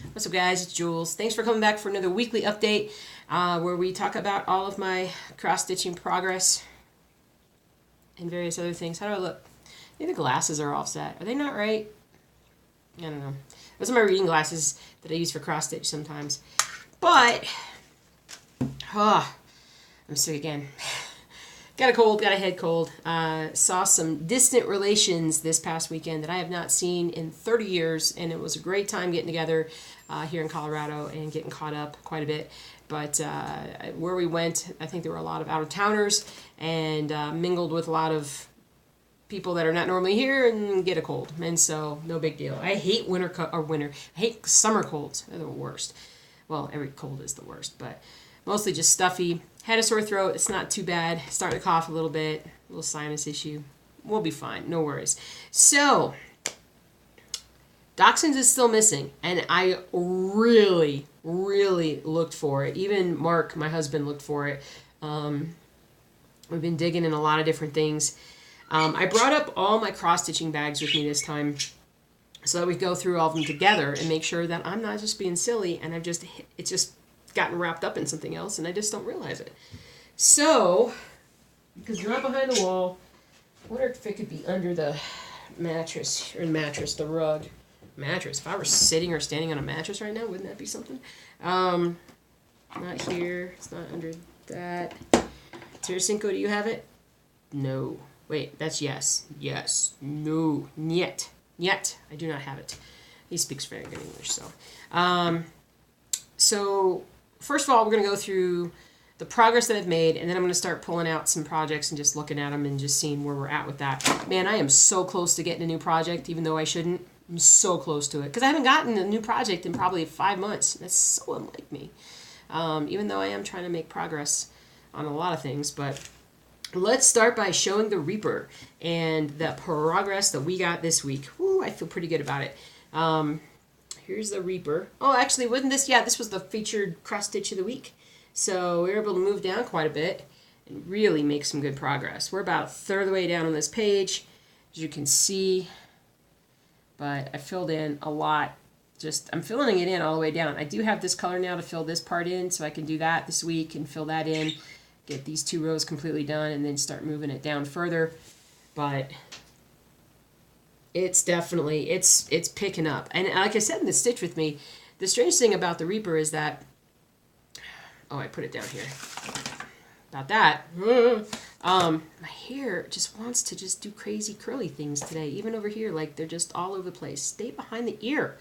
What's up, guys? It's Jules. Thanks for coming back for another weekly update where we talk about all of my cross-stitching progress and various other things. How do I look? I think the glasses are offset. Are they not right? I don't know. Those are my reading glasses that I use for cross-stitch sometimes. But, I'm sick again. Got a cold, got a head cold. Saw some distant relations this past weekend that I have not seen in 30 years, and it was a great time getting together here in Colorado and getting caught up quite a bit. But where we went, I think there were a lot of out-of-towners and mingled with a lot of people that are not normally here and get a cold. And so, no big deal. I hate I hate summer colds. They're the worst. Well, every cold is the worst, but mostly just stuffy. Had a sore throat. It's not too bad. Starting to cough a little bit. A little sinus issue. We'll be fine. No worries. So, Dachshunds is still missing. And I really, really looked for it. Even Mark, my husband, looked for it. We've been digging in a lot of different things. I brought up all my cross-stitching bags with me this time so that we go through all of them together and make sure that I'm not just being silly and it's just gotten wrapped up in something else and I just don't realize it. So, because you're not behind the wall, I wonder if it could be under the mattress, the rug. Mattress. If I were sitting or standing on a mattress right now, wouldn't that be something? Not here. It's not under that. Tarasenko, do you have it? No. Wait, that's yes. Yes. No. Niet. Niet. I do not have it. He speaks very good English, so. So, first of all, we're going to go through the progress that I've made, and then I'm going to start pulling out some projects and just looking at them and just seeing where we're at with that. Man, I am so close to getting a new project, even though I shouldn't. I'm so close to it. Because I haven't gotten a new project in probably 5 months. That's so unlike me. Even though I am trying to make progress on a lot of things, but let's start by showing the Reaper and the progress that we got this week. Woo, I feel pretty good about it. Here's the Reaper. Oh, actually, wasn't this? Yeah, this was the featured cross-stitch of the week. So we were able to move down quite a bit and really make some good progress. We're about a third of the way down on this page, as you can see. But I filled in a lot. I'm filling it in all the way down. I do have this color now to fill this part in, so I can do that this week and fill that in. Get these 2 rows completely done and then start moving it down further. But it's definitely, it's picking up. And like I said in the stitch with me, the strange thing about the Reaper is that, oh, I put it down here. About that. My hair just wants to just do crazy curly things today. Even over here, like they're just all over the place. Stay behind the ear.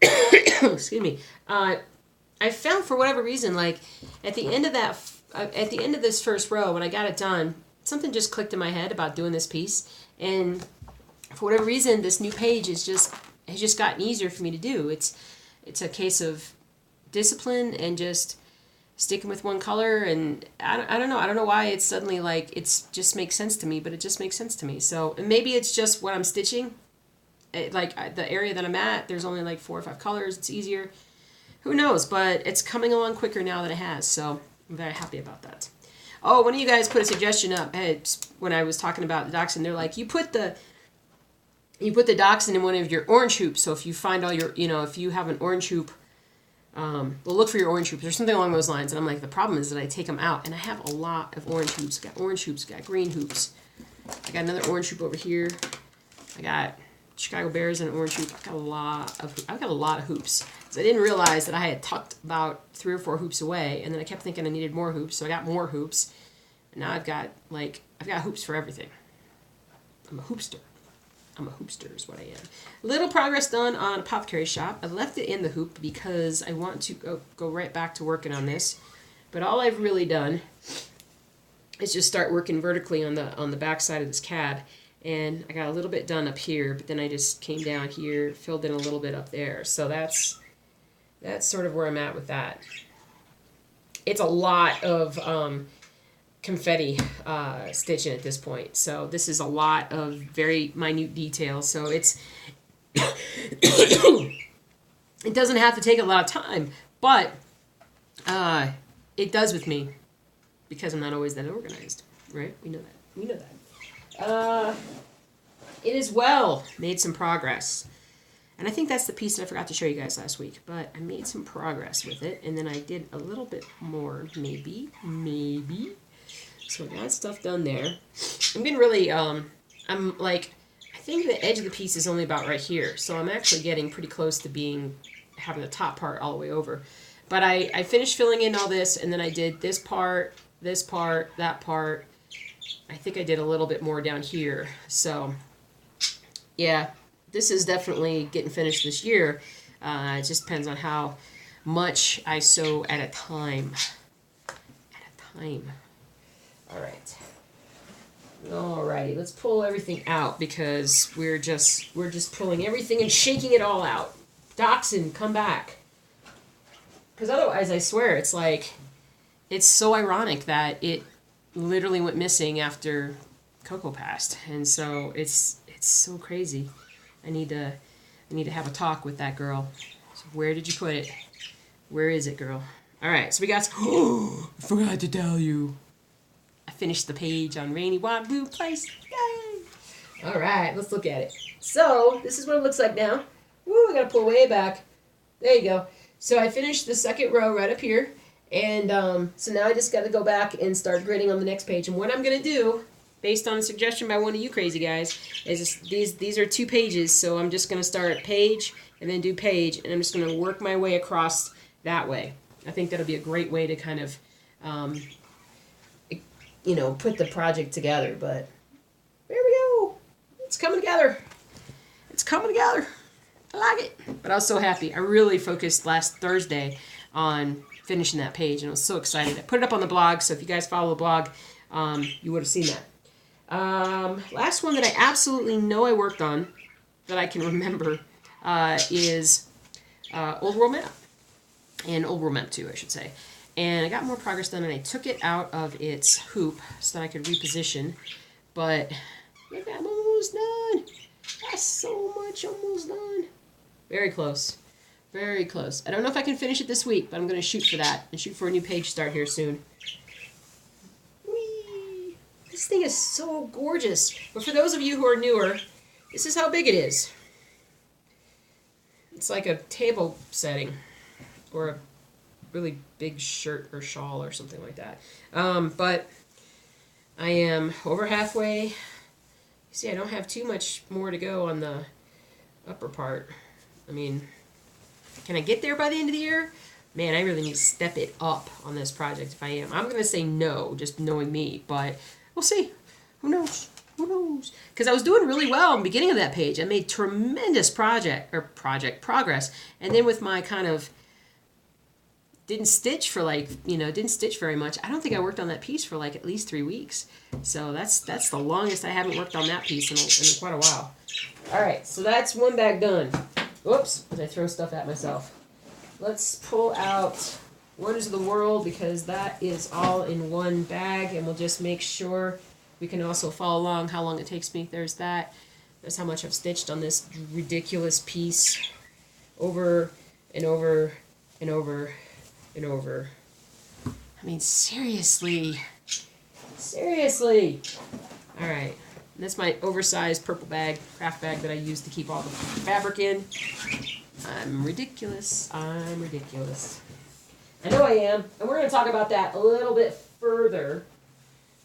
Excuse me. I found for whatever reason, like at the end of this first row, when I got it done, something just clicked in my head about doing this piece, and for whatever reason, this new page has just gotten easier for me to do. It's a case of discipline and just sticking with one color, and I don't know why it's suddenly like just makes sense to me, but it just makes sense to me. So maybe it's just what I'm stitching. The area that I'm at, there's only like 4 or 5 colors. It's easier. Who knows? But it's coming along quicker now than it has, so I'm very happy about that. Oh, one of you guys put a suggestion up when I was talking about the dachshund. They're like, you put the dachshund in one of your orange hoops. So if you find all your, if you have an orange hoop, well, look for your orange hoops or something along those lines. And I'm like, the problem is that I take them out, and I have a lot of orange hoops. I got orange hoops, got green hoops. I got another orange hoop over here. I got Chicago Bears and an orange hoop. I've got a lot of hoops. So I didn't realize that I had tucked about 3 or 4 hoops away, and then I kept thinking I needed more hoops, so I got more hoops. And now I've got hoops for everything. I'm a hoopster. Is what I am. Little progress done on Apothecary Shop. I left it in the hoop because I want to go right back to working on this. But all I've really done is just start working vertically on the back side of this cad. And I got a little bit done up here, but then I just came down here, filled in a little bit up there. So that's sort of where I'm at with that. It's a lot of confetti stitching at this point. So this is a lot of very minute details. So it doesn't have to take a lot of time, but it does with me because I'm not always that organized, right? We know that. it as well made some progress. And I think that's the piece that I forgot to show you guys last week. But I made some progress with it. And then I did a little bit more, maybe. So I got stuff done there. I'm getting really, I'm like, I think the edge of the piece is only about right here. So I'm actually getting pretty close to having the top part all the way over. But I finished filling in all this, and then I did this part, that part. I think I did a little bit more down here. So, yeah, this is definitely getting finished this year. It just depends on how much I sew at a time. Alrighty, let's pull everything out because we're just pulling everything and shaking it all out. Dachshund, come back. Because otherwise, I swear, it's like, it's so ironic that it literally went missing after Coco passed, and so it's so crazy. I need to have a talk with that girl. So where did you put it? Where is it, girl? All right, so we got. Oh, I forgot to tell you. I finished the page on Rainy Waterloo Place. Yay! All right, let's look at it. So this is what it looks like now. Woo, I gotta pull way back. There you go. So I finished the second row right up here. And so now I just got to go back and start gridding on the next page. And what I'm going to do, based on a suggestion by one of you crazy guys, is these are 2 pages. So I'm just going to start at page and then do page. And I'm just going to work my way across that way. I think that'll be a great way to kind of, put the project together. But there we go. It's coming together. It's coming together. I like it. But I was so happy. I really focused last Thursday on finishing that page, and I was so excited. I put it up on the blog, so if you guys follow the blog, you would have seen that. Last one that I absolutely know I worked on, that I can remember, is Old World Map. And Old World Map 2, I should say. And I got more progress done, and I took it out of its hoop so that I could reposition. But look, I'm almost done. That's so much almost done. Very close. Very close. I don't know if I can finish it this week, but I'm going to shoot for that and shoot for a new page start here soon. Whee! This thing is so gorgeous. But for those of you who are newer, this is how big it is. It's like a table setting or a really big shirt or shawl or something like that. But I am over halfway. See, I don't have too much more to go on the upper part. I mean, can I get there by the end of the year? Man, I really need to step it up on this project if I am. I'm going to say no, just knowing me, but we'll see. Who knows? Who knows? Because I was doing really well in the beginning of that page. I made tremendous project progress. And then with my kind of didn't stitch very much. I don't think I worked on that piece for like at least 3 weeks. So that's the longest I haven't worked on that piece in quite a while. All right, so that's one bag done. Whoops, as I throw stuff at myself. Let's pull out Wonders of the World because that is all in one bag, and we'll just make sure we can also follow along how long it takes me. There's that. There's how much I've stitched on this ridiculous piece over and over and over and over. I mean, seriously. Seriously. All right. That's my oversized purple bag, craft bag that I use to keep all the fabric in. I'm ridiculous. I'm ridiculous. I know I am. And we're going to talk about that a little bit further.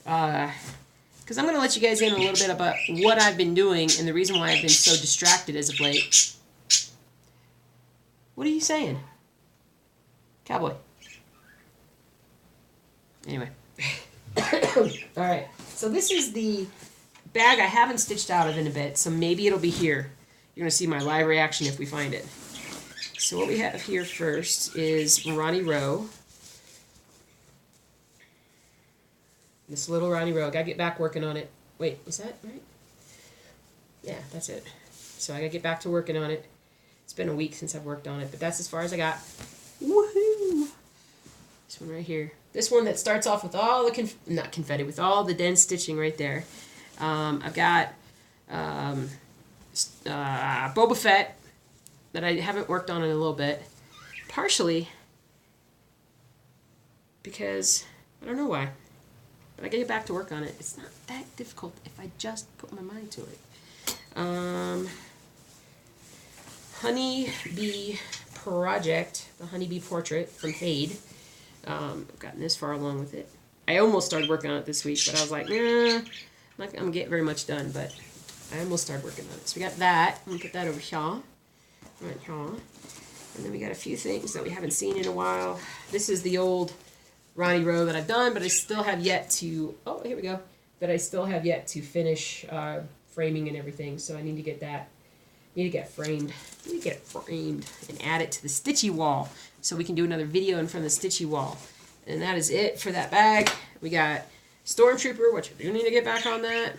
Because I'm going to let you guys in a little bit about what I've been doing and the reason why I've been so distracted as of late. What are you saying? Cowboy. Anyway. Alright. So this is the bag I haven't stitched out of in a bit, so maybe it'll be here. You're going to see my live reaction if we find it. So what we have here first is Ronnie Rowe. This little Ronnie Rowe. Gotta get back working on it. Wait, is that right? Yeah, that's it. So I gotta get back to working on it. It's been a week since I've worked on it, but that's as far as I got. Woohoo! This one right here. This one that starts off with all the not confetti, with all the dense stitching right there. I've got Boba Fett that I haven't worked on in a little bit. Partially because I don't know why. But I gotta get back to work on it. It's not that difficult if I just put my mind to it. honeybee project, the honeybee portrait from Fade. I've gotten this far along with it. I almost started working on it this week, but I was like, nah, I'm not going to get very much done, but I almost started working on it. So we got that. I'm going to put that over here. Right here. And then we got a few things that we haven't seen in a while. This is the old Ronnie Rowe that I've done, but I still have yet to, oh, here we go, that I still have yet to finish framing and everything, so I need to get that, need to get framed and add it to the stitchy wall, so we can do another video in front of the stitchy wall. And that is it for that bag. We got Stormtrooper, which I do need to get back on that.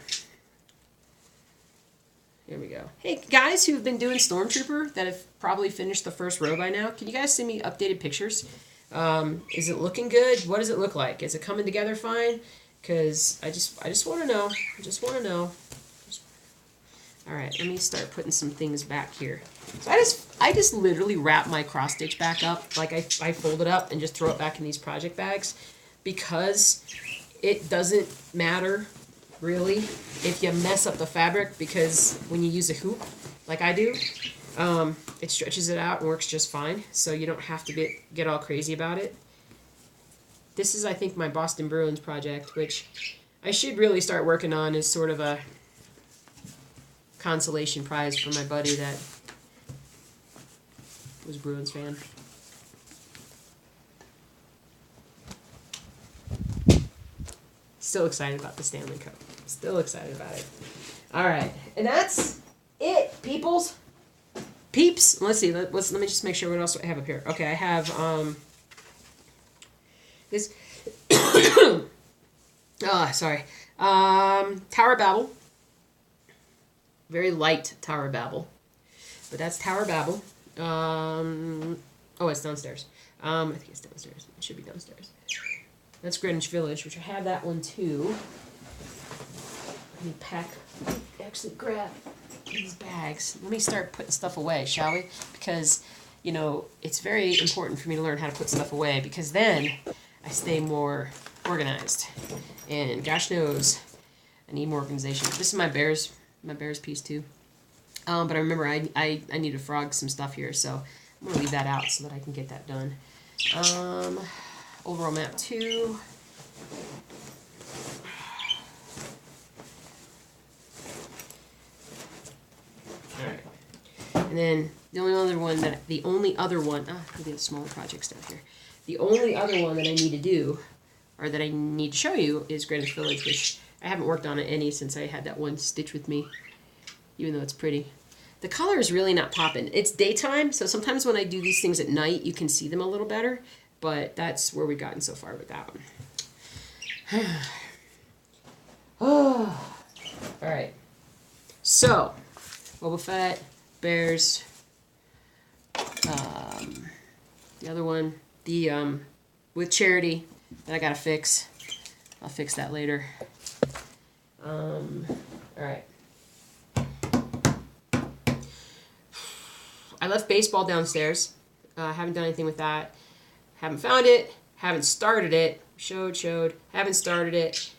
Here we go. Hey, guys who've been doing Stormtrooper that have probably finished the first row by now, can you guys send me updated pictures? Is it looking good? What does it look like? Is it coming together fine? Because I just want to know. I just want to know. All right, let me start putting some things back here. So I just literally wrap my cross stitch back up. Like I fold it up and just throw it back in these project bags, because it doesn't matter really if you mess up the fabric, because when you use a hoop like I do, it stretches it out and works just fine, so you don't have to get all crazy about it. This is, I think, my Boston Bruins project, which I should really start working on as sort of a consolation prize for my buddy that was a Bruins fan. Still excited about the Stanley Cup. Still excited about it. All right, and that's it, peoples. Peeps. Let's see. Let me just make sure what else I have up here. Okay, I have this. Oh, sorry. Tower Babel. Very light Tower Babel, but that's Tower Babel. Oh, it's downstairs. I think it's downstairs. It should be downstairs. That's Greenwich Village, which I have that one too. Let me actually grab these bags. Let me start putting stuff away, shall we? Because, you know, it's very important for me to learn how to put stuff away, because then I stay more organized. And gosh knows, I need more organization. This is my bears piece too. But I remember I need to frog some stuff here, so I'm gonna leave that out so that I can get that done. Overall map 2. Alright. And then the only other one that maybe the smaller projects down here. The only other one that I need to do, or that I need to show you, is Greenwich Village, which I haven't worked on it any since I had that one stitch with me, even though it's pretty. The color is really not popping. It's daytime, so sometimes when I do these things at night, you can see them a little better, but that's where we've gotten so far with that one. Oh. All right. So, Boba Fett, bears, the other one, with Charity, that I gotta fix. I'll fix that later. All right. I left baseball downstairs. Haven't done anything with that. Haven't found it. Haven't started it. Showed. Haven't started it.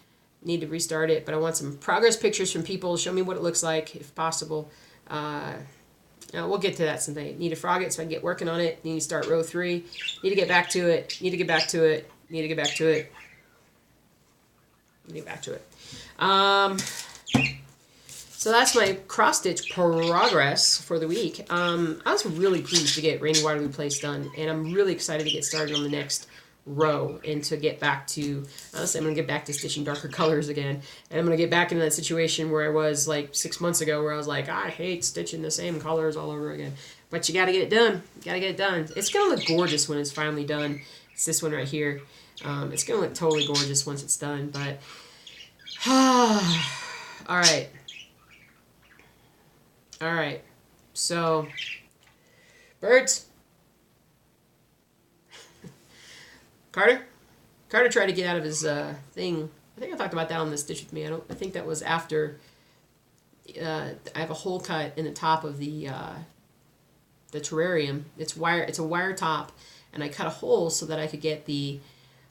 Need to restart it, but I want some progress pictures from people to show me what it looks like, if possible. We'll get to that someday. Need to frog it so I can get working on it. Need to start row 3. Need to get back to it. Need to get back to it. Need to get back to it. Need to get back to it. So that's my cross-stitch progress for the week. I was really pleased to get Rainy Waterloo Place done, and I'm really excited to get started on the next row and to get back to, honestly, I'm going to get back to stitching darker colors again, and I'm going to get back into that situation where I was like 6 months ago, where I was like, I hate stitching the same colors all over again. But you got to get it done. You got to get it done. It's going to look gorgeous when it's finally done. It's this one right here. It's going to look totally gorgeous once it's done, but all right. All right, so birds. Carter tried to get out of his thing. I think I talked about that on the Stitch With Me. I think that was after. I have a hole cut in the top of the terrarium. It's a wire top, and I cut a hole so that I could get the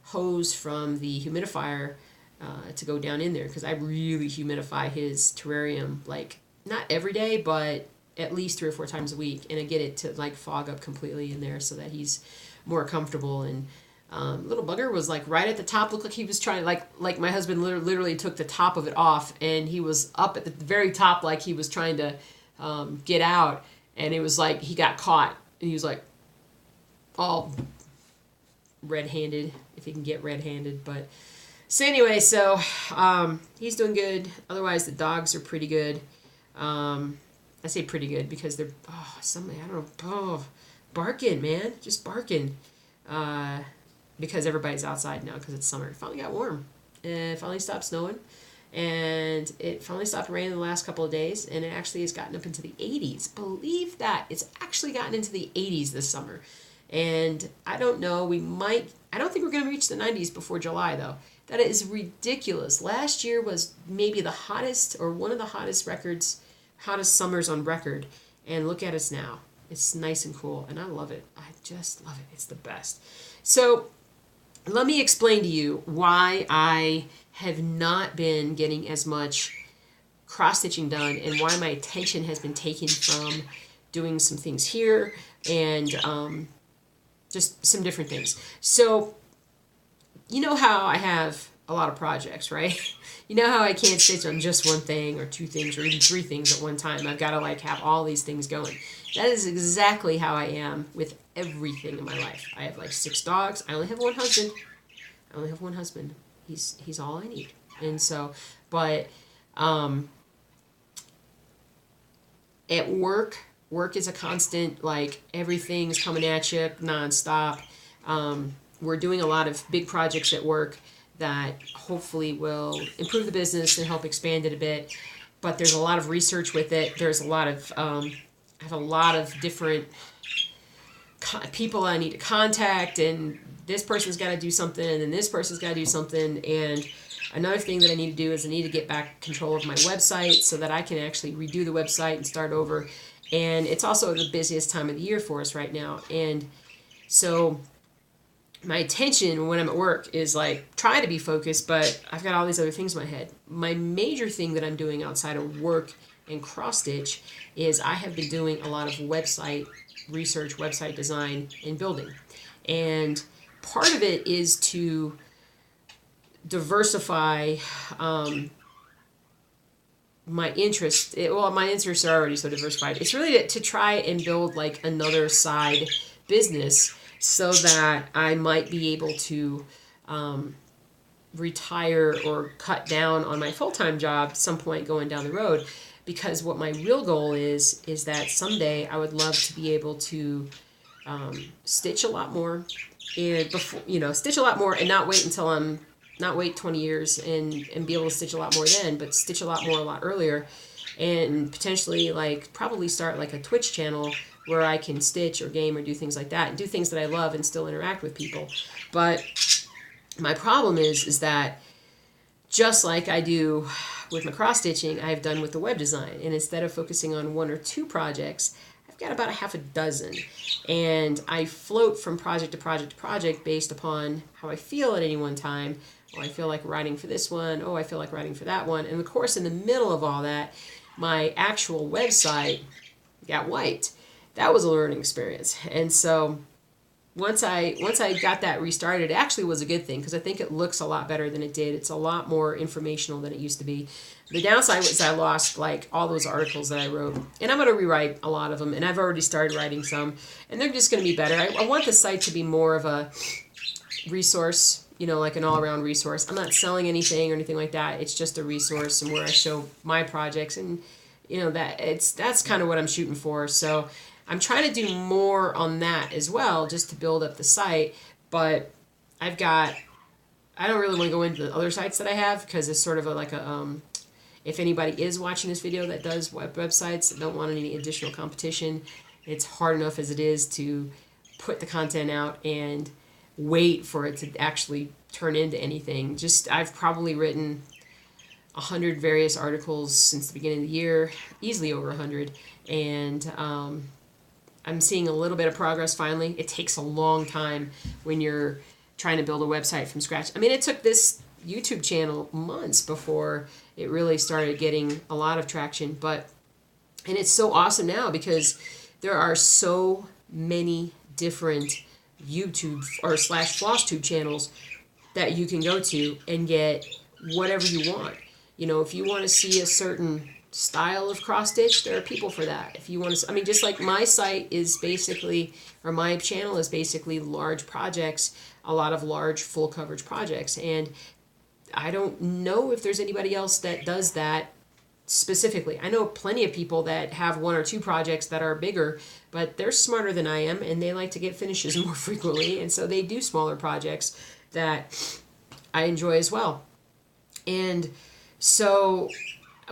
hose from the humidifier to go down in there, because I really humidify his terrarium, like, not every day, but at least 3 or 4 times a week, and I get it to like fog up completely in there so that he's more comfortable. And little bugger was like right at the top, looked like he was trying, like my husband literally took the top of it off, and he was up at the very top like he was trying to get out, and it was like he got caught, and he was like all red-handed, if he can get red-handed. But so anyway, so he's doing good. Otherwise, the dogs are pretty good. I say pretty good because they're barking, man, just barking. Because everybody's outside now because it's summer. It finally got warm. It finally stopped snowing. And it finally stopped raining the last couple of days. And it actually has gotten up into the 80s. Believe that. It's actually gotten into the 80s this summer. And I don't know. I don't think we're going to reach the 90s before July, though. That is ridiculous. Last year was maybe the hottest, or one of the hottest summers on record. And look at us now. It's nice and cool. And I love it. I just love it. It's the best. So let me explain to you why I have not been getting as much cross-stitching done, and why my attention has been taken from doing some things here and just some different things. So you know how I have a lot of projects, right? You know how I can't stitch on just one thing or 2 things or even 3 things at one time. I've got to like have all these things going. That is exactly how I am with everything in my life. I have like 6 dogs. I only have one husband. He's all I need. And so, but at work is a constant, like everything's coming at you nonstop. We're doing a lot of big projects at work that hopefully will improve the business and help expand it a bit. But there's a lot of research with it. There's a lot of, I have a lot of different people I need to contact, and this person's got to do something, and then this person's got to do something. And another thing that I need to do is I need to get back control of my website so that I can actually redo the website and start over. And it's also the busiest time of the year for us right now. And so my attention when I'm at work is like trying to be focused, but I've got all these other things in my head. My major thing that I'm doing outside of work and cross stitch is I have been doing a lot of website research, website design, and building. And part of it is to diversify my interests. My interests are already so diversified. It's really to try and build like another side business so that I might be able to retire or cut down on my full-time job at some point going down the road. Because what my real goal is that someday I would love to be able to stitch a lot more, and stitch a lot more, and not wait 20 years and be able to stitch a lot more then, but stitch a lot more a lot earlier, and potentially like probably start like a Twitch channel where I can stitch or game or do things like that, and do things that I love and still interact with people. But my problem is that just like I do with my cross stitching, I've done with the web design, and instead of focusing on 1 or 2 projects, I've got about a half a dozen, and I float from project to project to project based upon how I feel at any one time. Oh, I feel like writing for this one. Oh, I feel like writing for that one. And of course, in the middle of all that, my actual website got wiped. That was a learning experience. And so once I got that restarted, it actually was a good thing because I think it looks a lot better than it did. It's a lot more informational than it used to be. The downside was I lost like all those articles that I wrote, and I'm going to rewrite a lot of them, and I've already started writing some, and they're just going to be better. I want the site to be more of a resource, like an all-around resource. I'm not selling anything or anything like that. It's just a resource and where I show my projects, and that's kind of what I'm shooting for. So I'm trying to do more on that as well, just to build up the site. But I don't really want to go into the other sites that I have because it's sort of if anybody is watching this video that does websites that don't want any additional competition, it's hard enough as it is to put the content out and wait for it to actually turn into anything. I've probably written 100 various articles since the beginning of the year, easily over 100, and I'm seeing a little bit of progress finally. It takes a long time when you're trying to build a website from scratch. I mean, it took this YouTube channel months before it really started getting a lot of traction, but And it's so awesome now because there are so many different YouTube or slash FlossTube channels that you can go to and get whatever you want. You know, if you want to see a certain style of cross stitch, there are people for that. If you want to, I mean, just like my site is basically, or my channel is basically large projects, a lot of large full coverage projects. And I don't know if there's anybody else that does that specifically. I know plenty of people that have one or two projects that are bigger, but they're smarter than I am and they like to get finishes more frequently. And so they do smaller projects that I enjoy as well. And so,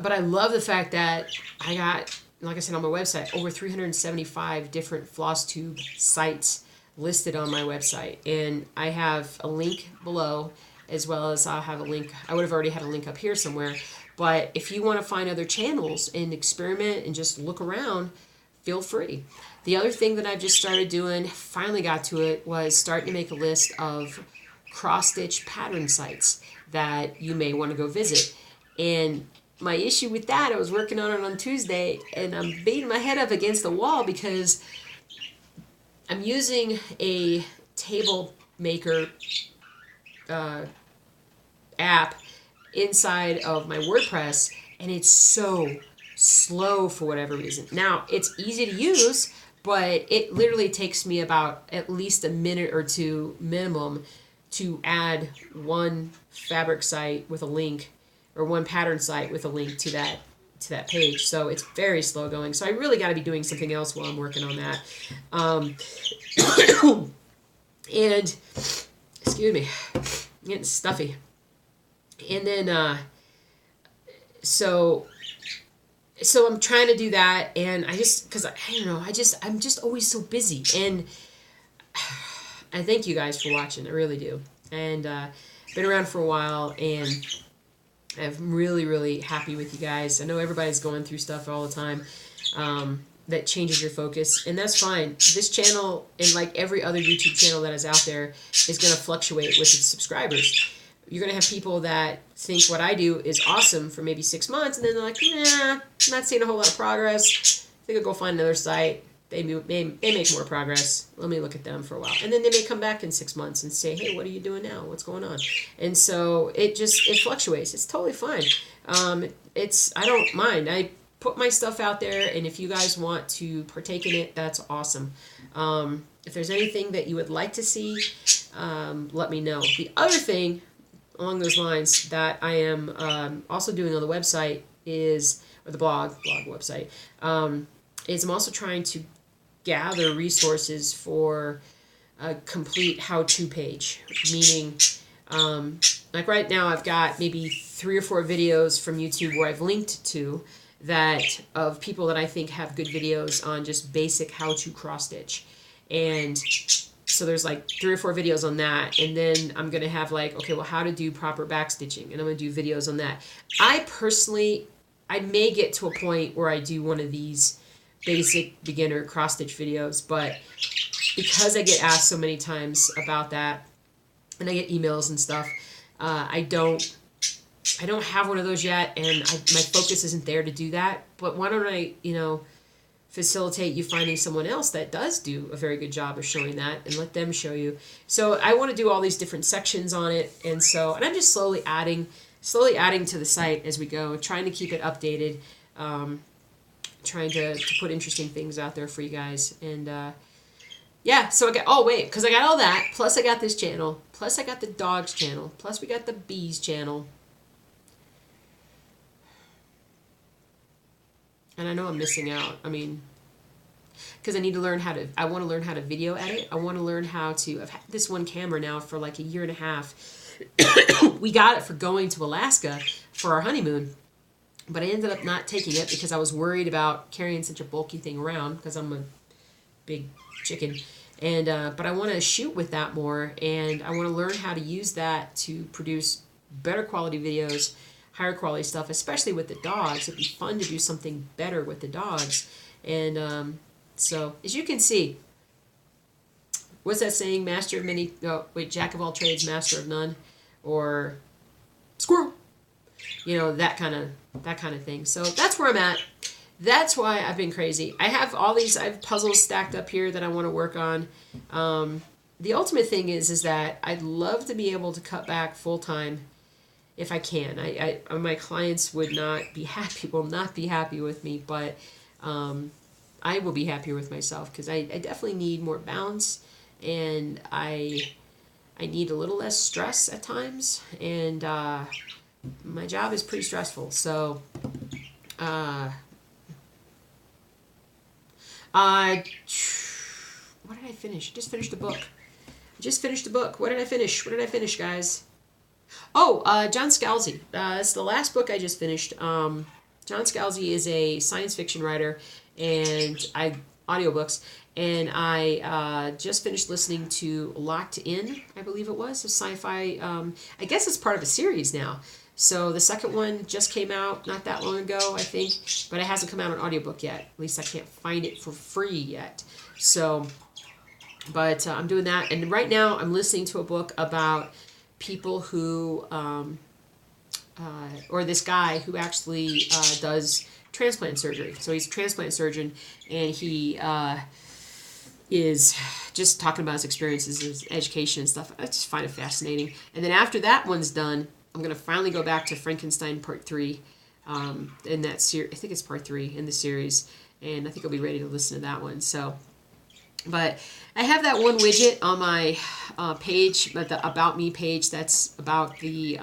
but I love the fact that I got, like I said on my website, over 375 different FlossTube sites listed on my website. And I have a link below, as well as I'll have a link. I would have already had a link up here somewhere. But if you want to find other channels and experiment and just look around, feel free. The other thing that I've just started doing, finally got to it, was starting to make a list of cross-stitch pattern sites that you may want to go visit. And my issue with that, I was working on it on Tuesday, and I'm beating my head up against the wall because I'm using a table maker app inside of my WordPress, and it's so slow for whatever reason. Now, it's easy to use, but it literally takes me about at least a minute or two minimum to add one fabric site with a link, or one pattern site with a link to that page. So it's very slow going. So I really got to be doing something else while I'm working on that. And excuse me, I'm getting stuffy. And then so I'm trying to do that, and I just, because I don't know, I'm just always so busy. And I thank you guys for watching. I really do. And been around for a while, and I'm really, really happy with you guys. I know everybody's going through stuff all the time that changes your focus, and that's fine. This channel, and like every other YouTube channel that is out there, is going to fluctuate with its subscribers. You're going to have people that think what I do is awesome for maybe 6 months, and then they're like, nah, I'm not seeing a whole lot of progress. I think I'll go find another site. They make more progress. Let me look at them for a while. And then they may come back in 6 months and say, hey, what are you doing now? What's going on? And so it fluctuates. It's totally fine. I don't mind. I put my stuff out there, and if you guys want to partake in it, that's awesome. If there's anything that you would like to see, let me know. The other thing along those lines that I am also doing on the website is, or the blog website, is I'm also trying to gather resources for a complete how-to page, meaning like right now I've got maybe 3 or 4 videos from YouTube where I've linked to that, of people that I think have good videos on just basic how-to cross-stitch. And so there's like 3 or 4 videos on that, and then I'm going to have like, okay, well, how to do proper backstitching, and I'm going to do videos on that. I may get to a point where I do one of these basic beginner cross-stitch videos, but because I get asked so many times about that, and I get emails and stuff, I don't have one of those yet, and my focus isn't there to do that. But why don't I, facilitate you finding someone else that does do a very good job of showing that, and let them show you. So I want to do all these different sections on it, and I'm just slowly adding to the site as we go, trying to keep it updated, trying to put interesting things out there for you guys. And yeah, so because I got all that, plus I got this channel, plus I got the dogs channel, plus we got the bees channel. And I know I'm missing out. I mean, because I want to learn how to video edit. I want to learn how to, I've had this one camera now for like a year and a half. We got it for going to Alaska for our honeymoon, but I ended up not taking it because I was worried about carrying such a bulky thing around, because I'm a big chicken. And but I want to shoot with that more, and I want to learn how to use that to produce better quality videos, higher quality stuff, especially with the dogs. It'd be fun to do something better with the dogs. And so, as you can see, what's that saying? Jack of all trades, master of none, or squirrel. That kind of thing. So that's where I'm at. that's why I've been crazy. I have puzzles stacked up here that I want to work on. The ultimate thing is that I'd love to be able to cut back full time if I can. My clients will not be happy with me, but I will be happier with myself because I definitely need more balance, and I need a little less stress at times, and my job is pretty stressful. So what did I finish? Just finished a book. What did I finish, guys? Oh, John Scalzi. It's the last book I just finished. John Scalzi is a science fiction writer, and audiobooks, and I just finished listening to Locked In, I believe it was, a sci-fi. I guess it's part of a series now. So the second one just came out not that long ago, I think, but it hasn't come out on audiobook yet. At least I can't find it for free yet. So, but I'm doing that, and right now I'm listening to a book about people who, or this guy who actually does transplant surgery. So he's a transplant surgeon, and he is just talking about his experiences, his education and stuff. I just find it fascinating. And then after that one's done, I'm going to finally go back to Frankenstein Part 3 in that series. I think it's Part 3 in the series, and I think I'll be ready to listen to that one. So, but I have that one widget on my page, the About Me page, that's about the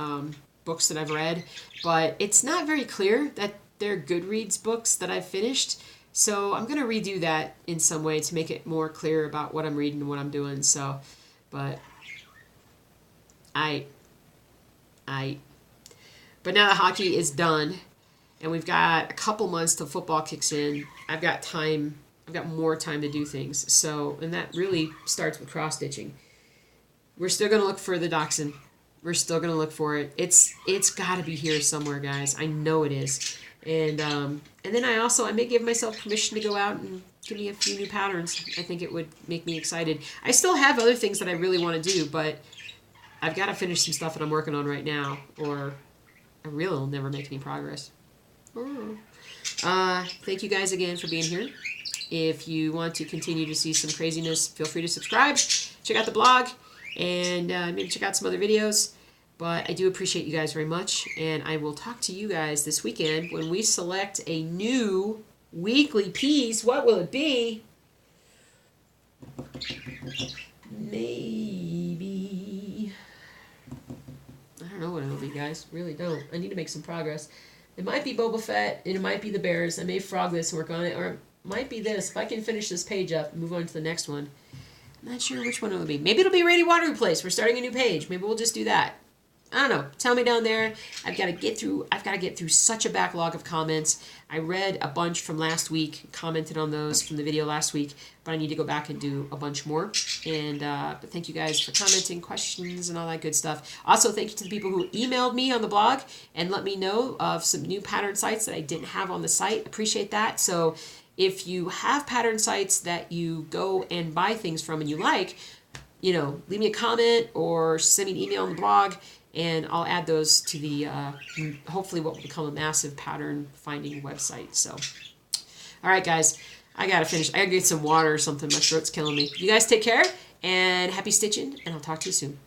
books that I've read, but it's not very clear that they're Goodreads books that I've finished. So I'm going to redo that in some way to make it more clear about what I'm reading and what I'm doing. So, but but now the hockey is done, and we've got a couple months till football kicks in. I've got more time to do things. So, and that really starts with cross stitching. We're still going to look for the dachshund. We're still going to look for it. It's got to be here somewhere, guys. I know it is. And then I may give myself permission to go out and give me a few new patterns. I think it would make me excited. I still have other things that I really want to do, but I've got to finish some stuff that I'm working on right now, or I really will never make any progress. Thank you guys again for being here. If you want to continue to see some craziness, feel free to subscribe. Check out the blog, and maybe check out some other videos. But I do appreciate you guys very much, and I will talk to you guys this weekend when we select a new weekly piece. What will it be? Maybe... I don't know what it'll be, guys. Really don't. I need to make some progress. It might be Boba Fett, and it might be the Bears. I may frog this and work on it, or it might be this. If I can finish this page up and move on to the next one. I'm not sure which one it'll be. Maybe it'll be Rainy Waterloo Place. We're starting a new page. Maybe we'll just do that. I don't know. Tell me down there. I've got to get through such a backlog of comments. I read a bunch from last week, commented on those from the video last week, but I need to go back and do a bunch more. And but thank you guys for commenting, questions, and all that good stuff. Also, thank you to the people who emailed me on the blog and let me know of some new pattern sites that I didn't have on the site. Appreciate that. So if you have pattern sites that you go and buy things from and you like, leave me a comment or send me an email on the blog, and I'll add those to the, hopefully what will become a massive pattern finding website. So, all right, guys, I got to finish. I got to get some water or something. My throat's killing me. You guys take care, and happy stitching, and I'll talk to you soon.